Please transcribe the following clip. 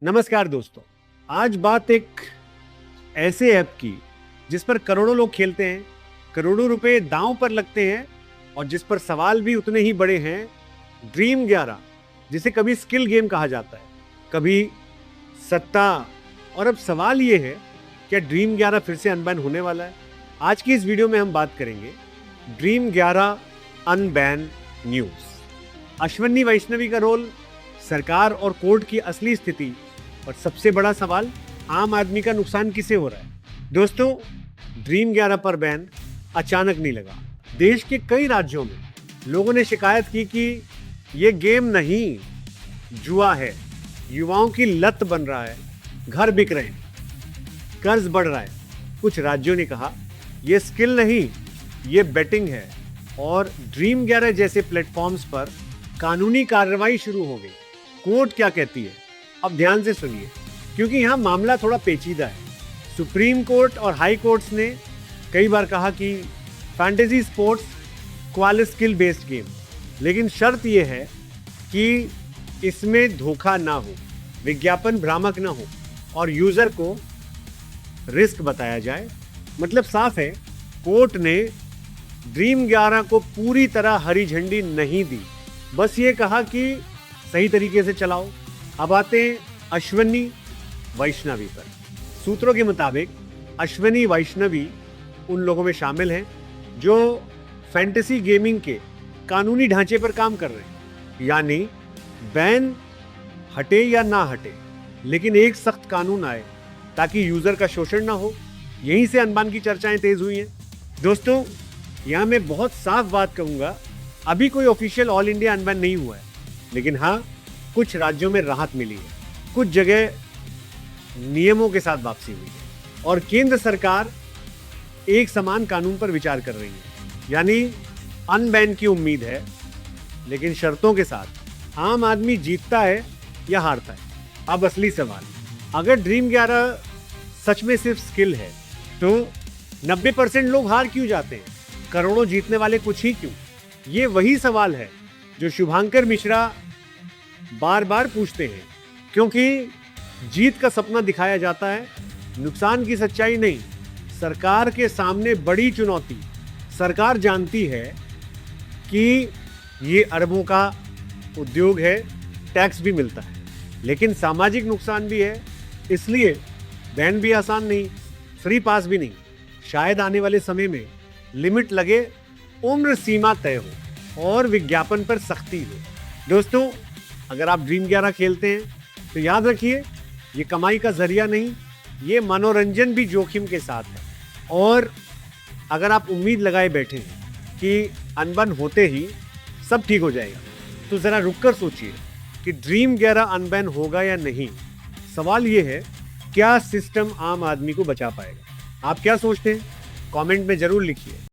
नमस्कार दोस्तों, आज बात एक ऐसे ऐप की जिस पर करोड़ों लोग खेलते हैं, करोड़ों रुपए दांव पर लगते हैं और जिस पर सवाल भी उतने ही बड़े हैं। ड्रीम 11, जिसे कभी स्किल गेम कहा जाता है, कभी सट्टा, और अब सवाल ये है क्या ड्रीम 11 फिर से अनबैन होने वाला है। आज की इस वीडियो में हम बात करेंगे dream 11 unban news, Ashwini Vaishnavi का रोल, सरकार और कोर्ट की असली स्थिति, और सबसे बड़ा सवाल, आम आदमी का नुकसान किसे हो रहा है। दोस्तों, ड्रीम 11 पर बैन अचानक नहीं लगा। देश के कई राज्यों में लोगों ने शिकायत की कि ये गेम नहीं, जुआ है, युवाओं की लत बन रहा है, घर बिक रहे हैं, कर्ज बढ़ रहा है। कुछ राज्यों ने कहा ये स्किल नहीं, ये बेटिंग है, और ड्रीम 11 जैसे प्लेटफॉर्म्स पर कानूनी कार्रवाई शुरू हो गई। कोर्ट क्या कहती है, अब ध्यान से सुनिए, क्योंकि यहाँ मामला थोड़ा पेचीदा है। सुप्रीम कोर्ट और हाई कोर्ट्स ने कई बार कहा कि fantasy sports क्वाल skill based game, लेकिन शर्त यह है कि इसमें धोखा ना हो, विज्ञापन भ्रामक ना हो और यूजर को रिस्क बताया जाए। मतलब साफ है, कोर्ट ने ड्रीम 11 को पूरी तरह हरी झंडी नहीं दी, बस ये कहा कि सही तरीके से चलाओ। अब आते हैं अश्विनी वैष्णवी पर। सूत्रों के मुताबिक अश्विनी वैष्णवी उन लोगों में शामिल हैं जो फैंटेसी गेमिंग के कानूनी ढांचे पर काम कर रहे हैं, यानी बैन हटे या ना हटे, लेकिन एक सख्त कानून आए ताकि यूजर का शोषण ना हो। यहीं से अनबैन की चर्चाएं तेज हुई हैं। दोस्तों, यहां मैं बहुत साफ बात कहूंगा, अभी कोई ऑफिशियल ऑल इंडिया अनबैन नहीं हुआ है, लेकिन हाँ, कुछ राज्यों में राहत मिली है, कुछ जगह नियमों के साथ वापसी हुई है, और केंद्र सरकार एक समान कानून पर विचार कर रही है। यानी अनबैन की उम्मीद है, लेकिन शर्तों के साथ। आम आदमी जीतता है या हारता है। अब असली सवाल, अगर ड्रीम 11 सच में सिर्फ स्किल है तो 90% लोग हार क्यों जाते हैं, करोड़ों जीतने वाले कुछ ही क्यों? ये वही सवाल है जो शुभांकर मिश्रा बार बार पूछते हैं, क्योंकि जीत का सपना दिखाया जाता है, नुकसान की सच्चाई नहीं। सरकार के सामने बड़ी चुनौती, सरकार जानती है कि ये अरबों का उद्योग है, टैक्स भी मिलता है, लेकिन सामाजिक नुकसान भी है, इसलिए बैन भी आसान नहीं, फ्री पास भी नहीं। शायद आने वाले समय में लिमिट लगे, उम्र सीमा तय हो और विज्ञापन पर सख्ती हो। दोस्तों, अगर आप ड्रीम 11 खेलते हैं तो याद रखिए, ये कमाई का जरिया नहीं, ये मनोरंजन भी जोखिम के साथ है। और अगर आप उम्मीद लगाए बैठे हैं कि अनबैन होते ही सब ठीक हो जाएगा, तो ज़रा रुककर सोचिए कि ड्रीम 11 अनबैन होगा या नहीं। सवाल ये है, क्या सिस्टम आम आदमी को बचा पाएगा? आप क्या सोचते हैं? कमेंट में जरूर लिखिए।